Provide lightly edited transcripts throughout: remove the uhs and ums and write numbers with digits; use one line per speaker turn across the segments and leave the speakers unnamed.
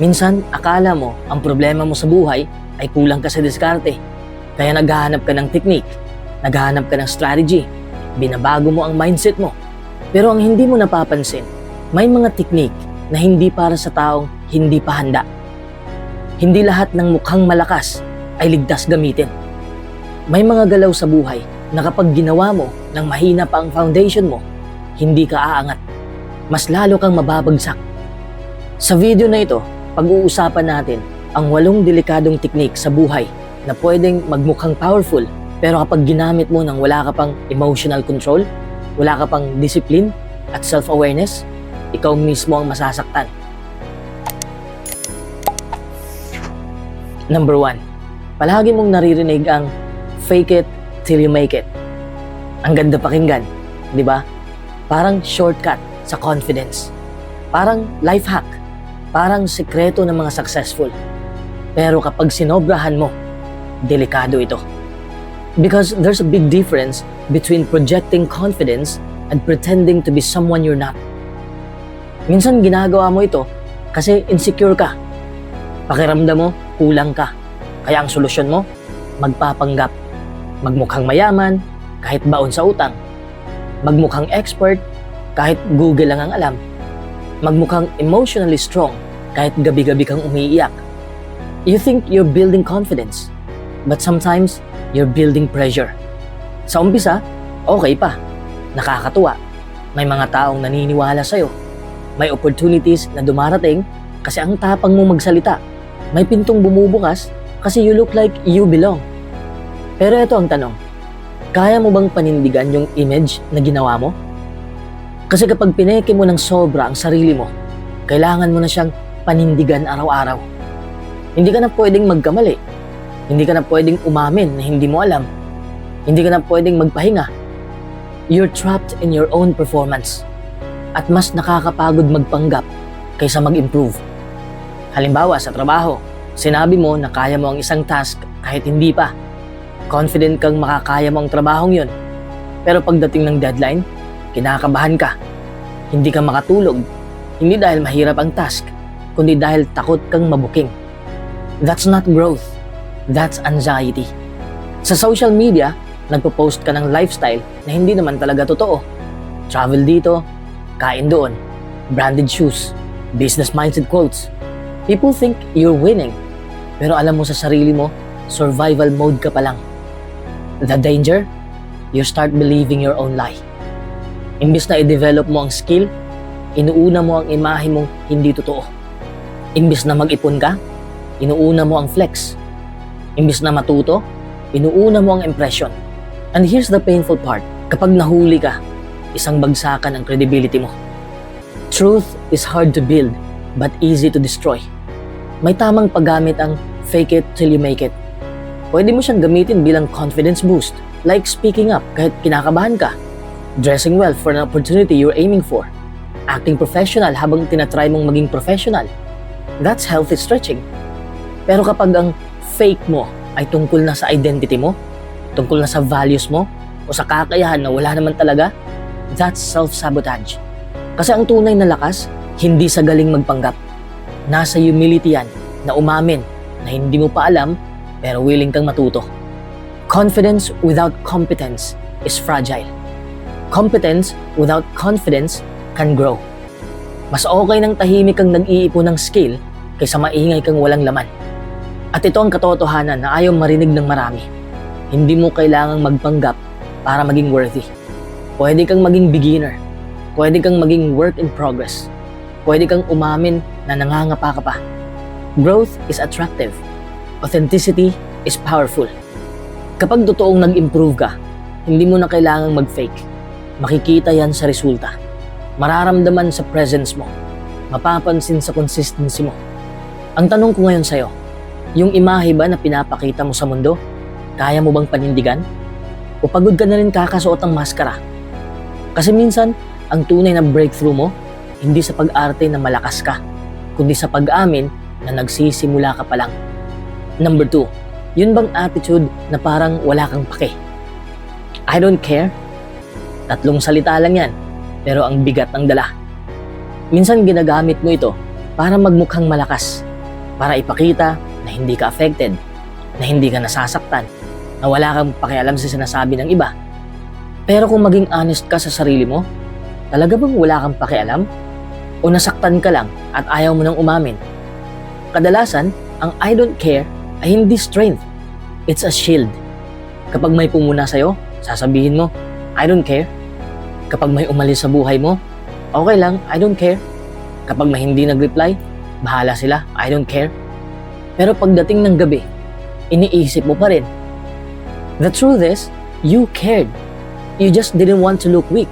Minsan, akala mo ang problema mo sa buhay ay kulang ka sa diskarte. Kaya naghahanap ka ng technique, naghahanap ka ng strategy, binabago mo ang mindset mo. Pero ang hindi mo napapansin, may mga technique na hindi para sa taong hindi pa handa. Hindi lahat ng mukhang malakas ay ligtas gamitin. May mga galaw sa buhay na kapag ginawa mo nang mahina pa ang foundation mo, hindi ka aangat. Mas lalo kang mababagsak. Sa video na ito, pag-uusapan natin ang 8 delikadong teknik sa buhay na pwedeng magmukhang powerful pero kapag ginamit mo nang wala ka pang emotional control, wala ka pang discipline at self-awareness, ikaw mismo ang masasaktan. Number 1. Palagi mong naririnig ang fake it till you make it. Ang ganda pakinggan, di ba? Parang shortcut sa confidence. Parang life hack. Parang sekreto ng mga successful. Pero kapag sinobrahan mo, delikado ito. Because there's a big difference between projecting confidence and pretending to be someone you're not. Minsan ginagawa mo ito kasi insecure ka. Pakiramdam mo, kulang ka. Kaya ang solusyon mo, magpapanggap. Magmukhang mayaman, kahit baon sa utang. Magmukhang expert, kahit Google lang ang alam. Magmukhang emotionally strong, kahit gabi-gabi kang umiiyak. You think you're building confidence, but sometimes you're building pressure. Sa umpisa, okay pa. Nakakatuwa. May mga taong naniniwala sa'yo. May opportunities na dumarating kasi ang tapang mo magsalita. May pintong bumubukas kasi you look like you belong. Pero ito ang tanong, kaya mo bang panindigan yung image na ginawa mo? Kasi kapag pineke mo ng sobra ang sarili mo, kailangan mo na siyang panindigan araw-araw. Hindi ka na pwedeng magkamali. Hindi ka na pwedeng umamin na hindi mo alam. Hindi ka na pwedeng magpahinga. You're trapped in your own performance. At mas nakakapagod magpanggap kaysa mag-improve. Halimbawa sa trabaho, sinabi mo na kaya mo ang isang task kahit hindi pa. Confident kang makakaya mo ang trabahong yun. Pero pagdating ng deadline, kinakabahan ka. Hindi ka makatulog. Hindi dahil mahirap ang task, kundi dahil takot kang mabuking. That's not growth. That's anxiety. Sa social media, nagpo-post ka ng lifestyle na hindi naman talaga totoo. Travel dito, kain doon, branded shoes, business mindset quotes. People think you're winning, pero alam mo sa sarili mo, survival mode ka pa lang. The danger? You start believing your own lie. Imbis na i-develop mo ang skill, inuuna mo ang imahe mong hindi totoo. Imbis na mag-ipon ka, inuuna mo ang flex. Imbis na matuto, inuuna mo ang impression. And here's the painful part. Kapag nahuli ka, isang bagsakan ang credibility mo. Truth is hard to build, but easy to destroy. May tamang paggamit ang fake it till you make it. Pwede mo siyang gamitin bilang confidence boost, like speaking up kahit kinakabahan ka. Dressing well for an opportunity you're aiming for. Acting professional habang tinatry mong maging professional. That's healthy stretching. Pero kapag ang fake mo ay tungkol na sa identity mo, tungkol na sa values mo, o sa kakayahan na wala naman talaga, that's self-sabotage. Kasi ang tunay na lakas, hindi sa galing magpanggap. Nasa humility yan, na umamin, na hindi mo pa alam, pero willing kang matuto. Confidence without competence is fragile. Competence without confidence can grow. Mas okay nang tahimik kang nag-iipon ng skill kaysa maingay kang walang laman. At ito ang katotohanan na ayaw marinig ng marami. Hindi mo kailangang magpanggap para maging worthy. Pwede kang maging beginner. Pwede kang maging work in progress. Pwede kang umamin na nangangapa ka pa. Growth is attractive. Authenticity is powerful. Kapag totoong nag-improve ka, hindi mo na kailangang mag-fake. Makikita yan sa resulta. Mararamdaman sa presence mo. Mapapansin sa consistency mo. Ang tanong ko ngayon sa'yo, yung imahe ba na pinapakita mo sa mundo, kaya mo bang panindigan? O pagod ka na rin kakasuot ang maskara? Kasi minsan, ang tunay na breakthrough mo, hindi sa pag-arte na malakas ka, kundi sa pag-amin na nagsisimula ka pa lang. Number 2, yun bang attitude na parang wala kang pake? I don't care. 3 salita lang yan, pero ang bigat ng dala. Minsan ginagamit mo ito para magmukhang malakas, para ipakita na hindi ka affected, na hindi ka nasasaktan, na wala kang pakialam sa sinasabi ng iba. Pero kung maging honest ka sa sarili mo, talaga bang wala kang pakialam? O nasaktan ka lang at ayaw mo nang umamin? Kadalasan, ang I don't care ay hindi strength. It's a shield. Kapag may pumuna sa'yo, sasabihin mo, I don't care. Kapag may umalis sa buhay mo, okay lang, I don't care. Kapag may hindi nag-reply, bahala sila, I don't care. Pero pagdating ng gabi, iniisip mo pa rin. The truth is, you cared. You just didn't want to look weak.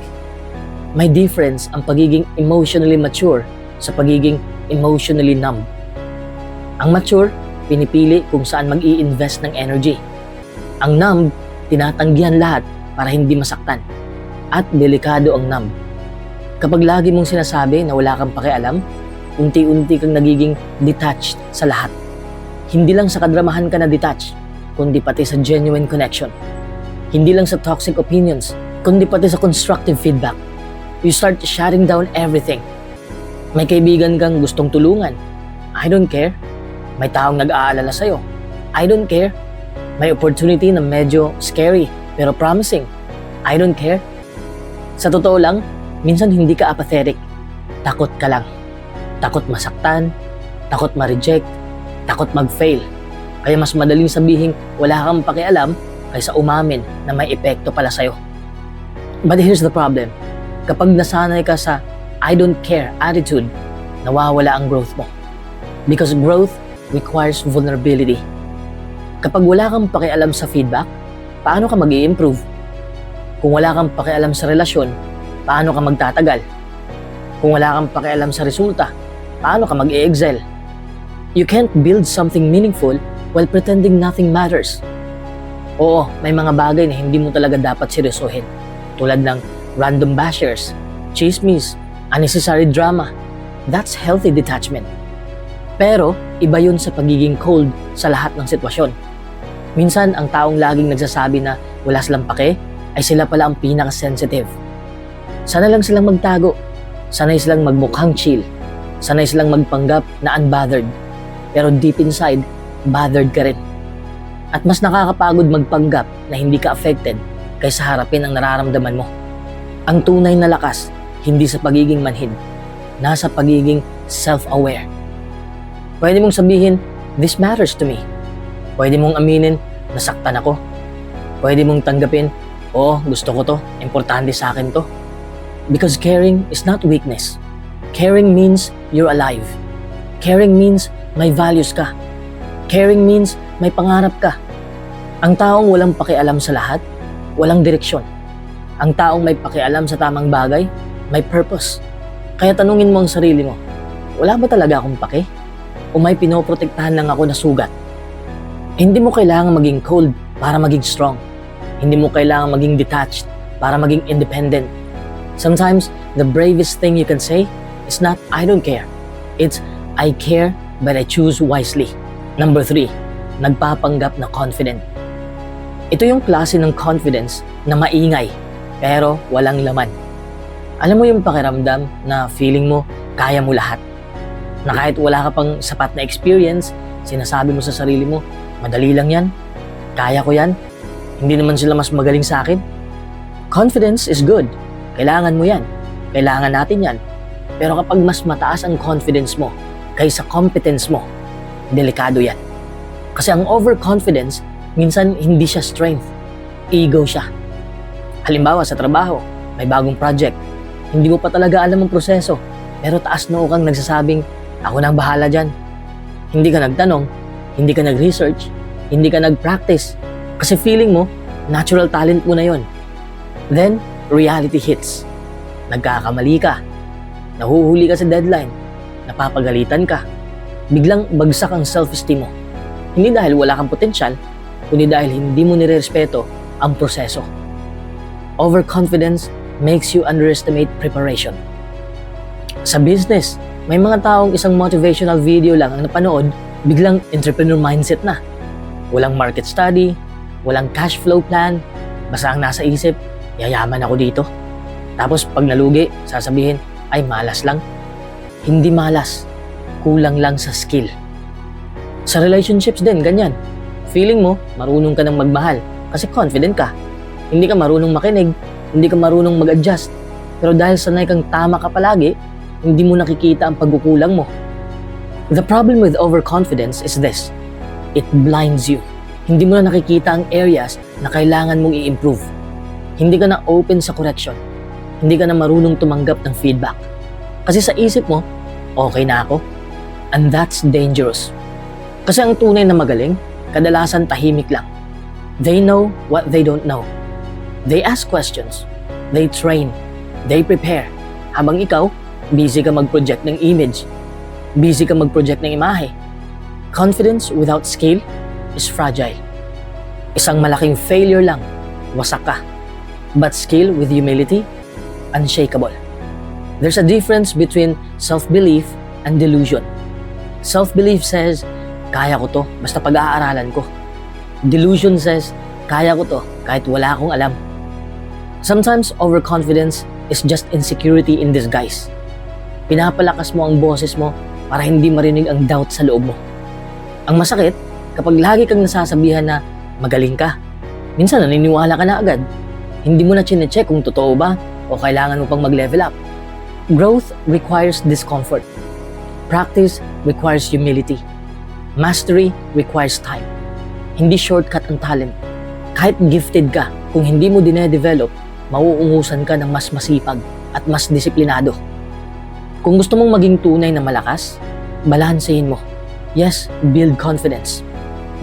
May difference ang pagiging emotionally mature sa pagiging emotionally numb. Ang mature, pinipili kung saan mag-i-invest ng energy. Ang numb, tinatanggihan lahat para hindi masaktan. At delikado ang numb. Kapag lagi mong sinasabi na wala kang pakialam, unti-unti kang nagiging detached sa lahat. Hindi lang sa kadramahan ka na detached, kundi pati sa genuine connection. Hindi lang sa toxic opinions, kundi pati sa constructive feedback. You start shutting down everything. May kaibigan kang gustong tulungan. I don't care. May taong nag-aalala sa'yo. I don't care. May opportunity na medyo scary pero promising. I don't care. Sa totoo lang, minsan hindi ka apathetic. Takot ka lang. Takot masaktan, takot ma-reject, takot mag-fail. Kaya mas madaling sabihin wala kang pakialam kaysa umamin na may epekto pala sa'yo. But here's the problem. Kapag nasanay ka sa I don't care attitude, nawawala ang growth mo. Because growth requires vulnerability. Kapag wala kang pakialam sa feedback, paano ka mag-i-improve? Kung wala kang pakialam sa relasyon, paano ka magtatagal? Kung wala kang pakialam sa resulta, paano ka mag-i-excel? You can't build something meaningful while pretending nothing matters. Oo, may mga bagay na hindi mo talaga dapat seryosohin. Tulad ng random bashers, chismis, unnecessary drama. That's healthy detachment. Pero, iba yun sa pagiging cold sa lahat ng sitwasyon. Minsan, ang taong laging nagsasabi na wala silang pake, ay sila pala ang pinaka-sensitive. Sana lang silang magtago. Sanay silang magmukhang chill. Sanay silang magpanggap na unbothered. Pero deep inside, bothered ka rin. At mas nakakapagod magpanggap na hindi ka affected kaysa harapin ang nararamdaman mo. Ang tunay na lakas, hindi sa pagiging manhid, nasa pagiging self-aware. Pwede mong sabihin, this matters to me. Pwede mong aminin, nasaktan ako. Pwede mong tanggapin, oo, gusto ko to, importante sa akin to. Because caring is not weakness. Caring means you're alive. Caring means may values ka. Caring means may pangarap ka. Ang taong walang pakialam sa lahat, walang direksyon. Ang taong may pakialam sa tamang bagay, may purpose. Kaya tanungin mo ang sarili mo, wala ba talaga akong pake? O may pinoprotektahan lang ako na sugat? Hindi mo kailangan maging cold para maging strong. Hindi mo kailangan maging detached para maging independent. Sometimes, the bravest thing you can say is not, I don't care. It's, I care, but I choose wisely. Number 3, nagpapanggap na confident. Ito yung klase ng confidence na maingay, pero walang laman. Alam mo yung pakiramdam na feeling mo, kaya mo lahat. Na kahit wala ka pang sapat na experience, sinasabi mo sa sarili mo, madali lang yan, kaya ko yan, hindi naman sila mas magaling sa akin. Confidence is good. Kailangan mo yan. Kailangan natin yan. Pero kapag mas mataas ang confidence mo kaysa competence mo, delikado yan. Kasi ang overconfidence, minsan hindi siya strength. Ego siya. Halimbawa sa trabaho, may bagong project. Hindi mo pa talaga alam ang proseso. Pero taas noo kang nagsasabing, ako nang bahala dyan. Hindi ka nagtanong, hindi ka nag-research, hindi ka nag-practice. Kasi feeling mo, natural talent mo na yon. Then, reality hits. Nagkakamali ka. Nahuhuli ka sa deadline. Napapagalitan ka. Biglang bagsak ang self-esteem mo. Hindi dahil wala kang potensyal, kundi dahil hindi mo nirerespeto ang proseso. Overconfidence makes you underestimate preparation. Sa business, may mga taong isang motivational video lang ang napanood, biglang entrepreneur mindset na. Walang market study, walang cash flow plan, basta ang nasa isip, yayaman ako dito. Tapos pag nalugi, sasabihin, ay malas lang. Hindi malas, kulang lang sa skill. Sa relationships din, ganyan. Feeling mo, marunong ka ng magmahal kasi confident ka. Hindi ka marunong makinig, hindi ka marunong mag-adjust. Pero dahil sanay kang tama ka palagi, hindi mo nakikita ang pagkukulang mo. The problem with overconfidence is this. It blinds you. Hindi mo na nakikita ang areas na kailangan mong i-improve. Hindi ka na open sa correction. Hindi ka na marunong tumanggap ng feedback. Kasi sa isip mo, okay na ako. And that's dangerous. Kasi ang tunay na magaling, kadalasan tahimik lang. They know what they don't know. They ask questions. They train. They prepare. Habang ikaw, busy ka mag-project ng image. Busy ka mag-project ng imahe. Confidence without skill is fragile. Isang malaking failure lang, wasak ka. But skill with humility, unshakable. There's a difference between self-belief and delusion. Self-belief says, kaya ko to, basta pag-aaralan ko. Delusion says, kaya ko to, kahit wala akong alam. Sometimes overconfidence is just insecurity in disguise. Pinapalakas mo ang boses mo para hindi marinig ang doubt sa loob mo. Ang masakit, kapag lagi kang nasasabihan na magaling ka, minsan naniniwala ka na agad. Hindi mo na chine-check kung totoo ba o kailangan mo pang mag-level up. Growth requires discomfort. Practice requires humility. Mastery requires time. Hindi shortcut ang talent. Kahit gifted ka, kung hindi mo dine-develop, mauungusan ka ng mas masipag at mas disiplinado. Kung gusto mong maging tunay na malakas, balansehin mo. Yes, build confidence.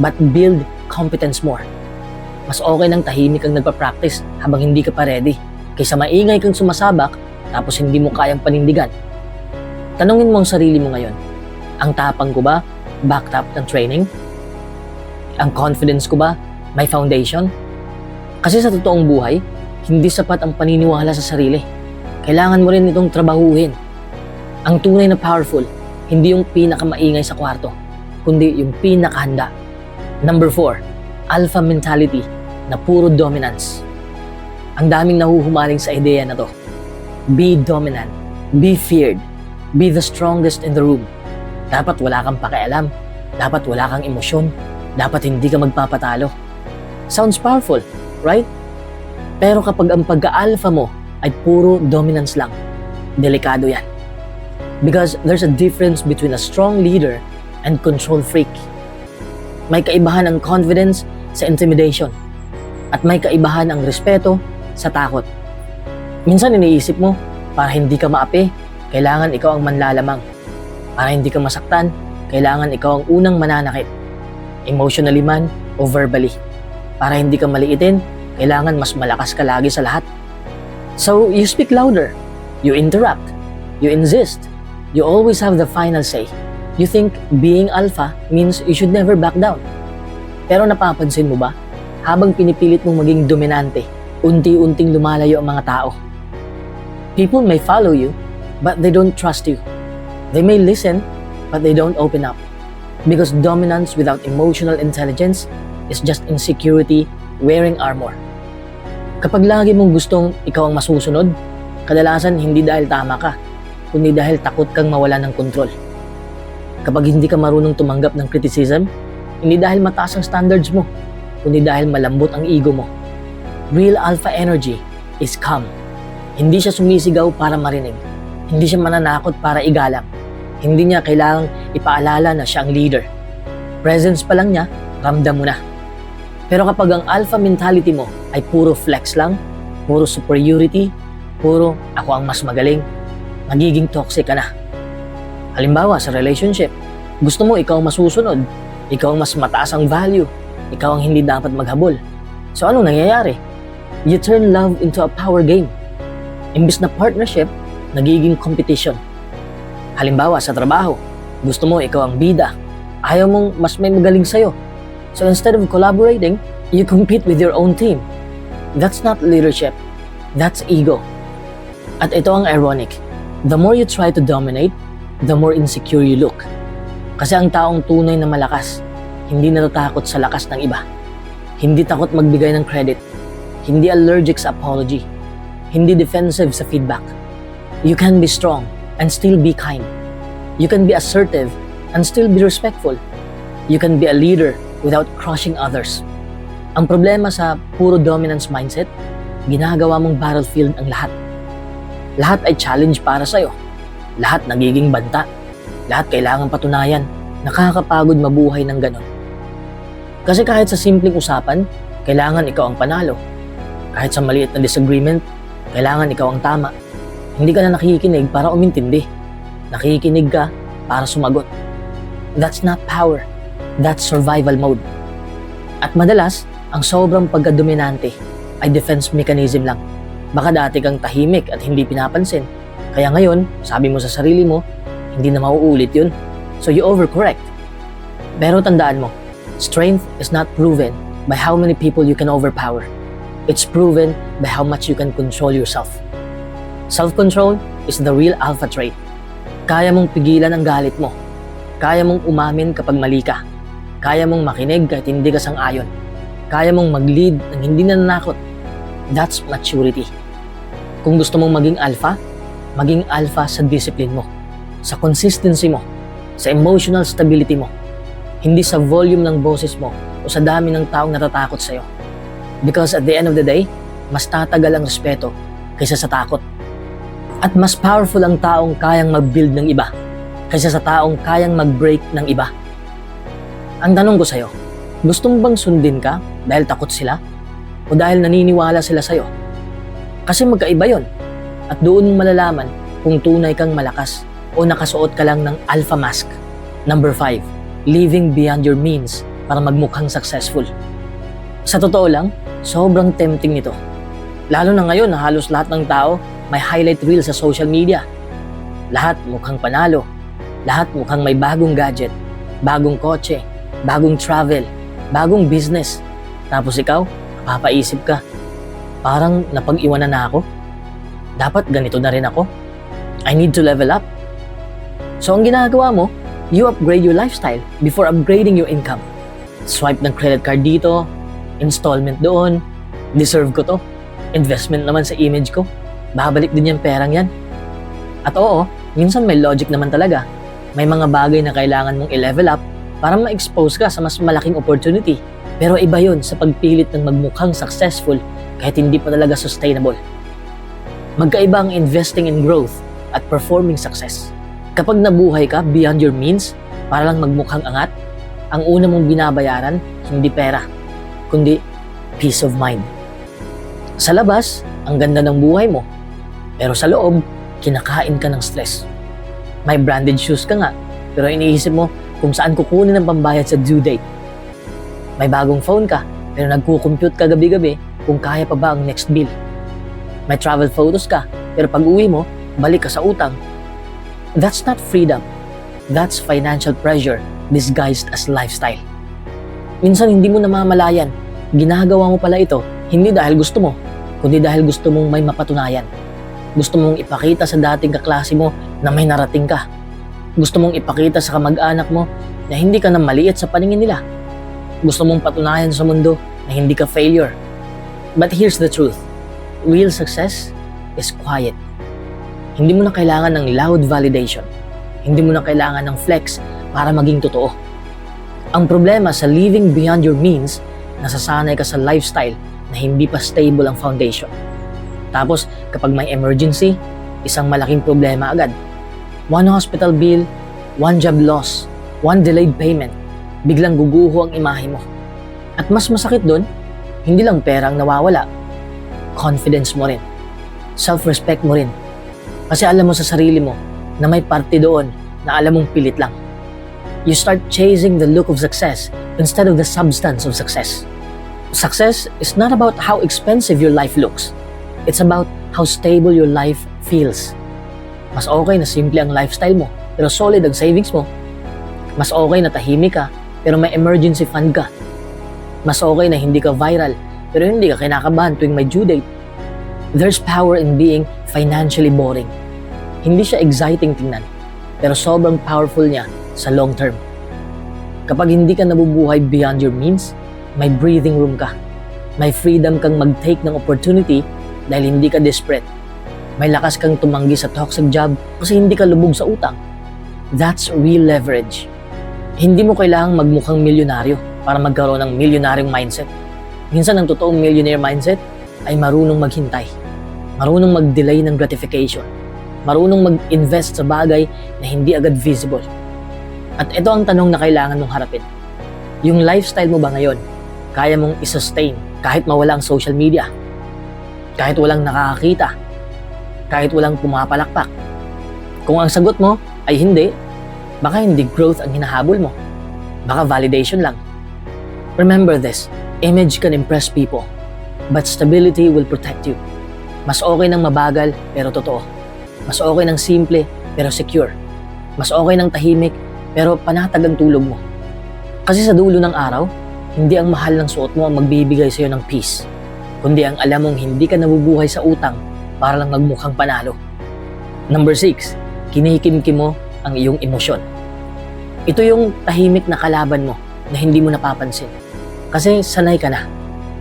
But build competence more. Mas okay nang tahimik kang nagpa-practice habang hindi ka pa ready, kaysa maingay kang sumasabak tapos hindi mo kayang panindigan. Tanungin mo ang sarili mo ngayon, ang tapang ko ba backed up ng training? Ang confidence ko ba may foundation? Kasi sa totoong buhay, hindi sapat ang paniniwala sa sarili. Kailangan mo rin itong trabahuhin. Ang tunay na powerful, hindi yung pinakamaingay sa kwarto, kundi yung pinakahanda. Number 4, alpha mentality na puro dominance. Ang daming nahuhumaling sa ideya na to. Be dominant, be feared, be the strongest in the room. Dapat wala kang pakialam, dapat wala kang emosyon, dapat hindi ka magpapatalo. Sounds powerful, right? Pero kapag ang pagka-alpha mo ay puro dominance lang, delikado yan. Because there's a difference between a strong leader and control freak. May kaibahan ang confidence sa intimidation. At may kaibahan ang respeto sa takot. Minsan iniisip mo, para hindi ka maapi, kailangan ikaw ang manlalamang. Para hindi ka masaktan, kailangan ikaw ang unang mananakit. Emotionally man o verbally. Para hindi ka maliitin, kailangan mas malakas ka lagi sa lahat. So, you speak louder. You interrupt. You insist. You always have the final say. You think being alpha means you should never back down. Pero napapansin mo ba, habang pinipilit mong maging dominante, unti-unting lumalayo ang mga tao. People may follow you, but they don't trust you. They may listen, but they don't open up. Because dominance without emotional intelligence is just insecurity wearing armor. Kapag lagi mong gustong ikaw ang masusunod, kadalasan hindi dahil tama ka, kundi dahil takot kang mawala ng kontrol. Kapag hindi ka marunong tumanggap ng criticism, hindi dahil mataas ang standards mo, kundi dahil malambot ang ego mo. Real alpha energy is calm. Hindi siya sumisigaw para marinig. Hindi siya mananakot para igalang. Hindi niya kailangang ipaalala na siya ang leader. Presence pa lang niya, ramdam mo na. Pero kapag ang alpha mentality mo ay puro flex lang, puro superiority, puro ako ang mas magaling, magiging toxic ka na. Halimbawa sa relationship, gusto mo ikaw masusunod, ikaw ang mas mataas ang value, ikaw ang hindi dapat maghabol. So anong nangyayari? You turn love into a power game. Imbis na partnership, nagiging competition. Halimbawa sa trabaho, gusto mo ikaw ang bida, ayaw mong mas may magaling sa'yo. So instead of collaborating, you compete with your own team. That's not leadership, that's ego. At ito ang ironic, the more you try to dominate, the more insecure you look. Kasi ang taong tunay na malakas, hindi natatakot sa lakas ng iba. Hindi takot magbigay ng credit. Hindi allergic sa apology. Hindi defensive sa feedback. You can be strong and still be kind. You can be assertive and still be respectful. You can be a leader without crushing others. Ang problema sa puro dominance mindset, ginagawa mong battlefield ang lahat. Lahat ay challenge para sa'yo. Lahat nagiging banta. Lahat kailangang patunayan. Nakakapagod mabuhay ng ganon. Kasi kahit sa simpleng usapan, kailangan ikaw ang panalo. Kahit sa maliit na disagreement, kailangan ikaw ang tama. Hindi ka na nakikinig para umintindi. Nakikinig ka para sumagot. That's not power. That's survival mode. At madalas, ang sobrang pagkadominante ay defense mechanism lang. Baka dati kang tahimik at hindi pinapansin. Kaya ngayon, sabi mo sa sarili mo, hindi na mauulit yun. So you overcorrect. Pero tandaan mo, strength is not proven by how many people you can overpower. It's proven by how much you can control yourself. Self-control is the real alpha trait. Kaya mong pigilan ang galit mo. Kaya mong umamin kapag mali ka. Kaya mong makinig kahit hindi ka sang-ayon. Kaya mong mag-lead ng hindi nananakot. That's maturity. Kung gusto mong maging alpha sa discipline mo, sa consistency mo, sa emotional stability mo, hindi sa volume ng boses mo o sa dami ng taong natatakot sa'yo. Because at the end of the day, mas tatagal ang respeto kaysa sa takot. At mas powerful ang taong kayang mag-build ng iba kaysa sa taong kayang mag-break ng iba. Ang tanong ko sa'yo, gusto mo bang sundin ka dahil takot sila? O dahil naniniwala sila sa'yo? Kasi magkaiba yon. At doon mo malalaman kung tunay kang malakas o nakasuot ka lang ng alpha mask. Number 5, living beyond your means para magmukhang successful. Sa totoo lang, sobrang tempting nito. Lalo na ngayon na halos lahat ng tao may highlight reel sa social media. Lahat mukhang panalo. Lahat mukhang may bagong gadget, bagong kotse, bagong travel, bagong business. Tapos ikaw, napapaisip ka, parang napag-iwanan na ako. Dapat ganito na rin ako. I need to level up. So ang ginagawa mo, you upgrade your lifestyle before upgrading your income. Swipe ng credit card dito, installment doon, deserve ko to, investment naman sa image ko, babalik din yung perang yan. At oo, minsan may logic naman talaga. May mga bagay na kailangan mong i-level up para ma-expose ka sa mas malaking opportunity. Pero iba yun sa pagpilit ng magmukhang successful kahit hindi pa talaga sustainable. Magkaiba ang investing in growth at performing success. Kapag nabuhay ka beyond your means para lang magmukhang angat, ang una mong binabayaran hindi pera, kundi peace of mind. Sa labas, ang ganda ng buhay mo. Pero sa loob, kinakain ka ng stress. May branded shoes ka nga, pero iniisip mo kung saan kukunin ang pambayad sa due date. May bagong phone ka, pero nagko-compute ka gabi-gabi kung kaya pa ba ang next bill. May travel photos ka, pero pag uwi mo, balik ka sa utang. That's not freedom. That's financial pressure disguised as lifestyle. Minsan hindi mo namamalayan, ginagawa mo pala ito hindi dahil gusto mo, kundi dahil gusto mong may mapatunayan. Gusto mong ipakita sa dating kaklase mo na may narating ka. Gusto mong ipakita sa kamag-anak mo na hindi ka na maliit sa paningin nila. Gusto mong patunayan sa mundo na hindi ka failure. But here's the truth. Real success is quiet. Hindi mo na kailangan ng loud validation. Hindi mo na kailangan ng flex para maging totoo. Ang problema sa living beyond your means, nasasanay ka sa lifestyle na hindi pa stable ang foundation. Tapos, kapag may emergency, isang malaking problema agad. One hospital bill, one job loss, one delayed payment, biglang guguho ang imahe mo. At mas masakit doon, hindi lang pera ang nawawala, confidence mo rin, self-respect mo rin. Kasi alam mo sa sarili mo na may parte doon na alam mong pilit lang. You start chasing the look of success instead of the substance of success. Success is not about how expensive your life looks. It's about how stable your life feels. Mas okay na simple ang lifestyle mo, pero solid ang savings mo. Mas okay na tahimik ka, pero may emergency fund ka. Mas okay na hindi ka viral, pero hindi ka kinakabahan tuwing may due date. There's power in being financially boring. Hindi siya exciting tingnan, pero sobrang powerful niya sa long term. Kapag hindi ka nabubuhay beyond your means, may breathing room ka. May freedom kang mag-take ng opportunity dahil hindi ka desperate. May lakas kang tumanggi sa toxic job kasi hindi ka lubog sa utang. That's real leverage. Hindi mo kailangang magmukhang milyonaryo para magkaroon ng milyonaryong mindset. Minsan ang totoong millionaire mindset ay marunong maghintay, marunong mag-delay ng gratification, marunong mag-invest sa bagay na hindi agad visible. At ito ang tanong na kailangan mong harapin. Yung lifestyle mo ba ngayon, kaya mong i-sustain kahit mawala ang social media, kahit walang nakakakita, kahit walang pumapalakpak? Kung ang sagot mo ay hindi, baka hindi growth ang hinahabol mo. Baka validation lang. Remember this, image can impress people, but stability will protect you. Mas okay ng mabagal pero totoo. Mas okay ng simple pero secure. Mas okay ng tahimik pero panatag ang tulog mo. Kasi sa dulo ng araw, hindi ang mahal ng suot mo ang magbibigay sa iyo ng peace, kundi ang alam mong hindi ka nabubuhay sa utang para lang magmukhang panalo. Number 6, kinikimkim mo ang iyong emosyon. Ito yung tahimik na kalaban mo na hindi mo napapansin. Kasi sanay ka na.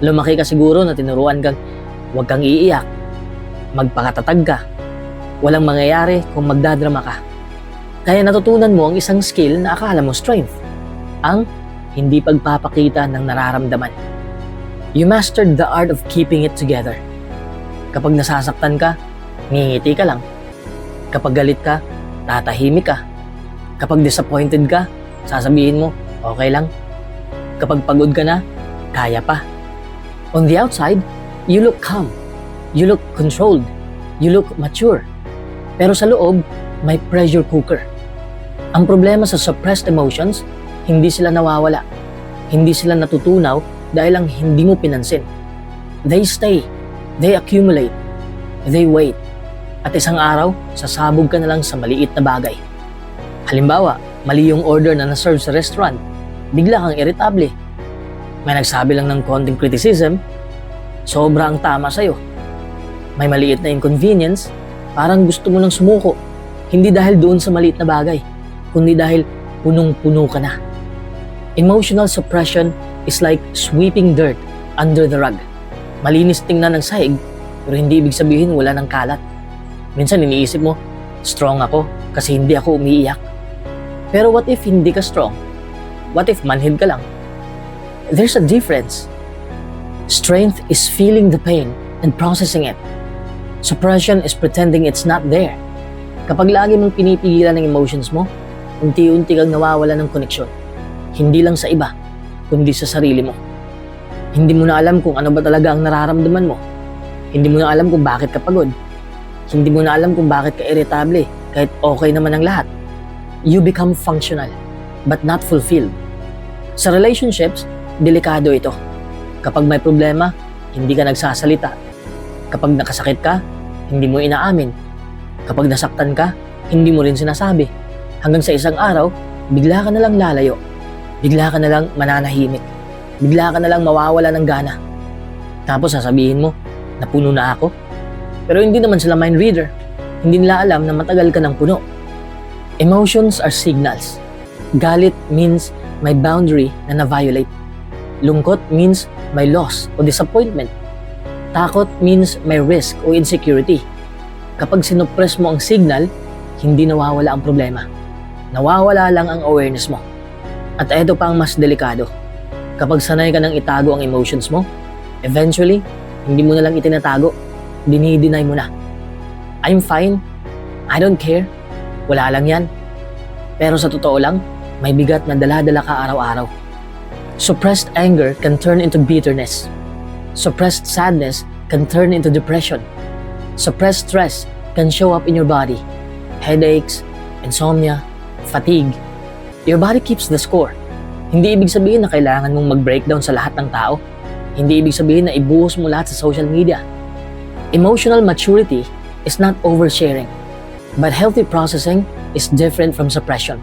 Lumaki ka siguro na tinuruan kang huwag kang iiyak, magpakatatag ka, walang mangyayari kung magdadrama ka. Kaya natutunan mo ang isang skill na akala mo strength, ang hindi pagpapakita ng nararamdaman. You mastered the art of keeping it together. Kapag nasasaktan ka, ngingiti ka lang. Kapag galit ka, tatahimik ka. Kapag disappointed ka, sasabihin mo, okay lang. Kapag pagod ka na, kaya pa. On the outside, you look calm. You look controlled. You look mature. Pero sa loob, may pressure cooker. Ang problema sa suppressed emotions, hindi sila nawawala. Hindi sila natutunaw dahil lang hindi mo pinansin. They stay. They accumulate. They wait. At isang araw, sasabog ka na lang sa maliit na bagay. Halimbawa, mali yung order na na-serve sa restaurant, bigla kang irritable. May nagsabi lang ng konting criticism, sobra ang tama sa'yo. May maliit na inconvenience, parang gusto mo nang sumuko. Hindi dahil doon sa maliit na bagay, kundi dahil punong-puno ka na. Emotional suppression is like sweeping dirt under the rug. Malinis tingnan ng sahig, pero hindi ibig sabihin wala ng kalat. Minsan iniisip mo, strong ako kasi hindi ako umiiyak. Pero what if hindi ka strong? What if manhid ka lang? There's a difference. Strength is feeling the pain and processing it. Suppression is pretending it's not there. Kapag lagi mong pinipigilan ng emotions mo, unti-unti kang nawawala ng koneksyon. Hindi lang sa iba, kundi sa sarili mo. Hindi mo na alam kung ano ba talaga ang nararamdaman mo. Hindi mo na alam kung bakit ka pagod. Hindi mo na alam kung bakit ka irritable kahit okay naman ang lahat. You become functional, but not fulfilled. Sa relationships, delikado ito. Kapag may problema, hindi ka nagsasalita. Kapag nakasakit ka, hindi mo inaamin. Kapag nasaktan ka, hindi mo rin sinasabi. Hanggang sa isang araw, bigla ka na lang lalayo. Bigla ka na lang mananahimik. Bigla ka na lang mawawala ng gana. Tapos sasabihin mo, napuno na ako. Pero hindi naman sila mind reader. Hindi nila alam na matagal ka ng puno. Emotions are signals. Galit means may boundary na na-violate. Lungkot means may loss o disappointment. Takot means may risk o insecurity. Kapag sinuppress mo ang signal, hindi nawawala ang problema. Nawawala lang ang awareness mo. At ito pa ang mas delikado. Kapag sanay ka nang itago ang emotions mo, eventually, hindi mo na lang itinatago. Dinideny mo na. I'm fine. I don't care. Wala lang yan. Pero sa totoo lang, may bigat na dala-dala ka araw-araw. Suppressed anger can turn into bitterness. Suppressed sadness can turn into depression. Suppressed stress can show up in your body. Headaches, insomnia, fatigue. Your body keeps the score. Hindi ibig sabihin na kailangan mong mag-breakdown sa lahat ng tao. Hindi ibig sabihin na ibuhos mo lahat sa social media. Emotional maturity is not oversharing. But healthy processing is different from suppression.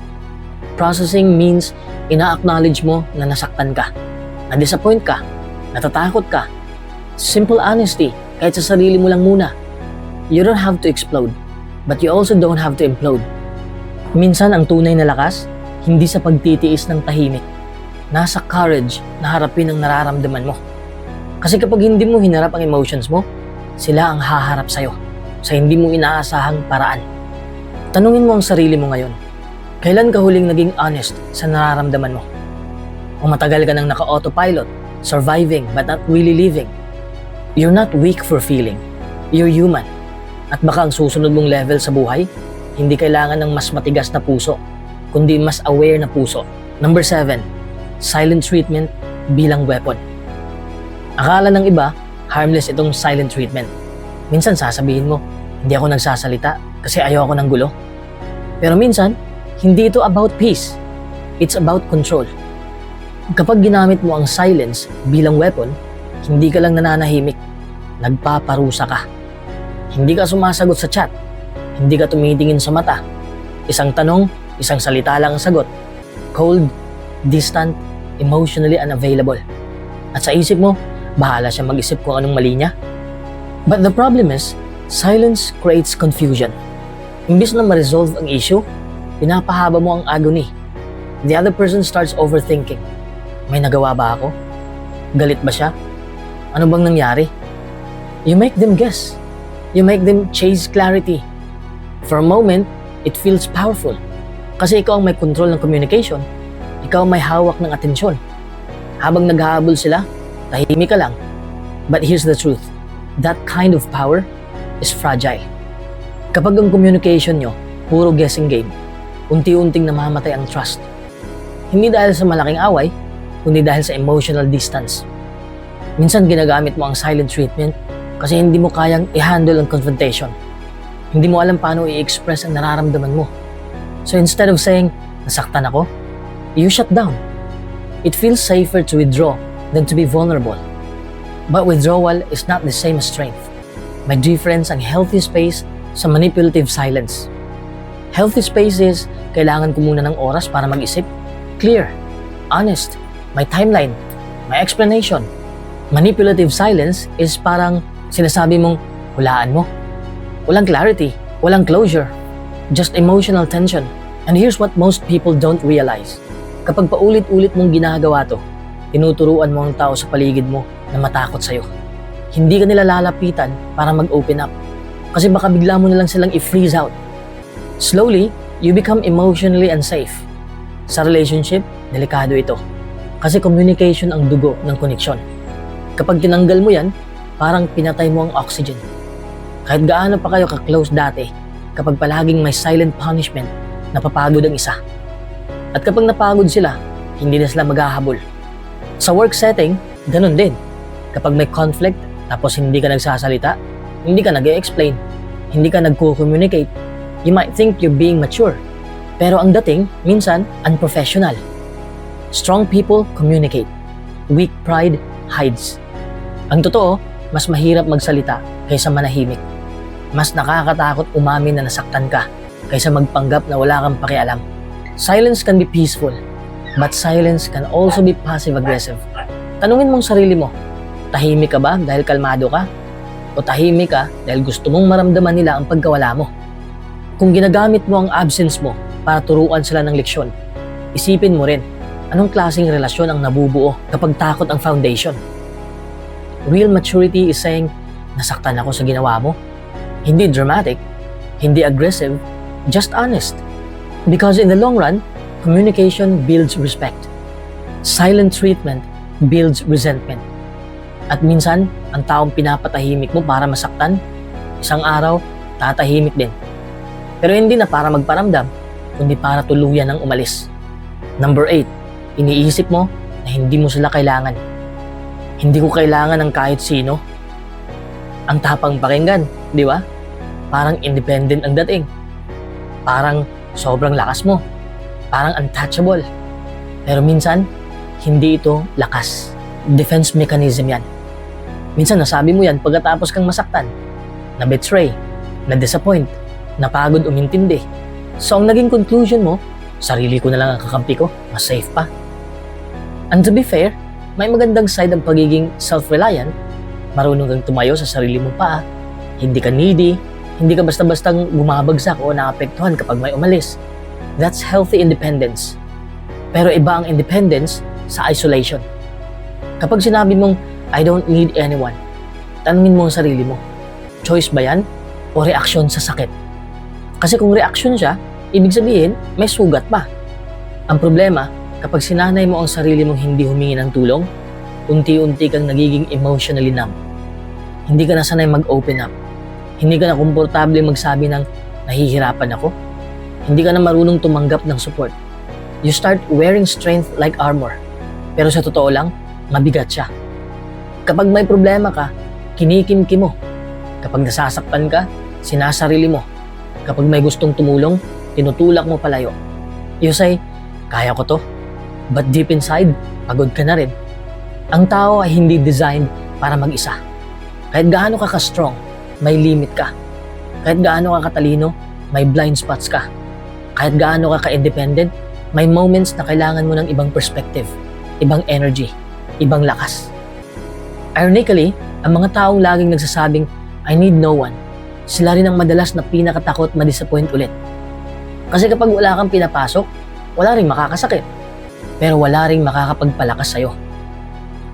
Processing means ina-acknowledge mo na nasaktan ka, na-disappoint ka, natatakot ka. Simple honesty, kahit sa sarili mo lang muna. You don't have to explode, but you also don't have to implode. Minsan ang tunay na lakas, hindi sa pagtitiis ng tahimik. Nasa courage na harapin ang nararamdaman mo. Kasi kapag hindi mo hinarap ang emotions mo, sila ang haharap sa'yo sa hindi mo inaasahang paraan. Tanungin mo ang sarili mo ngayon, Kailan ka huling naging honest sa nararamdaman mo? O matagal ka nang naka-autopilot, surviving but not really living? You're not weak for feeling. You're human. At baka ang susunod mong level sa buhay, hindi kailangan ng mas matigas na puso, kundi mas aware na puso. Number 7, silent treatment bilang weapon. Akala ng iba, harmless itong silent treatment. Minsan sasabihin mo, hindi ako nagsasalita kasi ayoko ng gulo. Pero minsan, hindi ito about peace. It's about control. Kapag ginamit mo ang silence bilang weapon, hindi ka lang nananahimik, nagpaparusa ka. Hindi ka sumasagot sa chat, hindi ka tumitingin sa mata. Isang tanong, isang salita lang ang sagot. Cold, distant, emotionally unavailable. At sa isip mo, bahala siya mag-isip kung anong mali niya. But the problem is, silence creates confusion. Imbis na ma-resolve ang issue, pinapahaba mo ang agony. The other person starts overthinking. May nagawa ba ako? Galit ba siya? Ano bang nangyari? You make them guess. You make them chase clarity. For a moment, it feels powerful. Kasi ikaw ang may control ng communication. Ikaw ang may hawak ng atensyon. Habang naghahabol sila, tahimik ka lang. But here's the truth. That kind of power is fragile. Kapag ang communication nyo, puro guessing game, unti-unting namamatay ang trust. Hindi dahil sa malaking away, kundi dahil sa emotional distance. Minsan ginagamit mo ang silent treatment kasi hindi mo kayang i-handle ang confrontation. Hindi mo alam paano i-express ang nararamdaman mo. So instead of saying, nasaktan ako, you shut down. It feels safer to withdraw than to be vulnerable. But withdrawal is not the same as strength. May difference ang healthy space sa manipulative silence. Healthy space is, kailangan ko muna ng oras para mag-isip. Clear, honest, may timeline, may explanation. Manipulative silence is parang sinasabi mong hulaan mo. Walang clarity, walang closure, just emotional tension. And here's what most people don't realize. Kapag paulit-ulit mong ginagawa to, tinuturuan mo ang tao sa paligid mo na matakot sa'yo. Hindi ka nila lalapitan para mag-open up. Kasi baka bigla mo na lang silang i-freeze out. Slowly, you become emotionally unsafe. Sa relationship, delikado ito. Kasi communication ang dugo ng koneksyon. Kapag tinanggal mo yan, parang pinatay mo ang oxygen. Kahit gaano pa kayo ka-close dati, kapag palaging may silent punishment, napapagod ang isa. At kapag napagod sila, hindi na sila maghahabol. Sa work setting, ganun din. Kapag may conflict, tapos hindi ka nagsasalita, hindi ka nag-e-explain, hindi ka nag-co-communicate, you might think you're being mature. Pero ang dating, minsan, unprofessional. Strong people communicate. Weak pride hides. Ang totoo, mas mahirap magsalita kaysa manahimik. Mas nakakatakot umamin na nasaktan ka kaysa magpanggap na wala kang pakialam. Silence can be peaceful, but silence can also be passive-aggressive. Tanungin mong sarili mo, tahimik ka ba dahil kalmado ka? O tahimik ka dahil gusto mong maramdaman nila ang pagkawala mo? Kung ginagamit mo ang absence mo para turuan sila ng leksyon, isipin mo rin, anong klaseng relasyon ang nabubuo kapag takot ang foundation? Real maturity is saying, nasaktan ako sa ginawa mo. Hindi dramatic, hindi aggressive, just honest. Because in the long run, communication builds respect. Silent treatment builds resentment. At minsan, ang taong pinapatahimik mo para masaktan, isang araw, tatahimik din. Pero hindi na para magparamdam, kundi para tuluyan ng umalis. Number 8, iniisip mo na hindi mo sila kailangan. Hindi ko kailangan ng kahit sino. Ang tapang pakinggan, di ba? Parang independent ang dating. Parang sobrang lakas mo. Parang untouchable. Pero minsan, hindi ito lakas. Defense mechanism yan. Minsan nasabi mo yan pagkatapos kang masaktan, na-betray, na-disappoint, napagod umintindi. So ang naging conclusion mo, sarili ko na lang ang kakampi ko, mas safe pa. And to be fair, may magandang side ang pagiging self-reliant. Marunong kang tumayo sa sarili mong paa, hindi ka needy, hindi ka basta-bastang bumabagsak o naapektuhan kapag may umalis. That's healthy independence. Pero iba ang independence sa isolation. Kapag sinabi mong, I don't need anyone, tanungin mo ang sarili mo, choice ba yan o reaksyon sa sakit? Kasi kung reaksyon siya, Ibig sabihin, may sugat pa. Ang problema, kapag sinanay mo ang sarili mong hindi humingi ng tulong, unti-unti kang nagiging emotionally numb. Hindi ka na sanay mag-open up. Hindi ka na komportable magsabi ng nahihirapan ako. Hindi ka na marunong tumanggap ng support. You start wearing strength like armor. Pero sa totoo lang, mabigat siya. Kapag may problema ka, kinikimkim mo. Kapag nasasaktan ka, sinasarili mo. Kapag may gustong tumulong, tinutulak mo palayo. You say, kaya ko to. But deep inside, pagod ka na rin. Ang tao ay hindi designed para mag-isa. Kahit gaano ka ka-strong, may limit ka. Kahit gaano ka katalino, may blind spots ka. Kahit gaano ka ka-independent, may moments na kailangan mo ng ibang perspective, ibang energy, ibang lakas. Ironically, ang mga taong laging nagsasabing, I need no one, sila rin ang madalas na pinakatakot ma-disappoint ulit. Kasi kapag wala kang pinapasok, wala ring makakasakit. Pero wala ring makakapagpalakas sa'yo.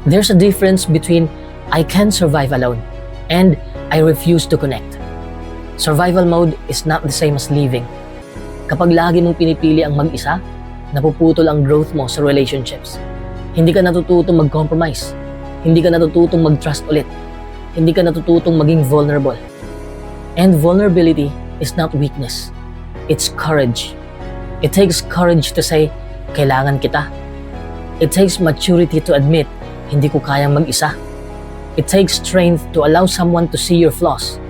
There's a difference between I can survive alone and I refuse to connect. Survival mode is not the same as living. Kapag lagi mong pinipili ang mag-isa, napuputol ang growth mo sa relationships. Hindi ka natututong mag-compromise. Hindi ka natututong mag-trust ulit. Hindi ka natututong maging vulnerable. And vulnerability is not weakness. It's courage. It takes courage to say, kailangan kita. It takes maturity to admit, hindi ko kayang mag-isa. It takes strength to allow someone to see your flaws.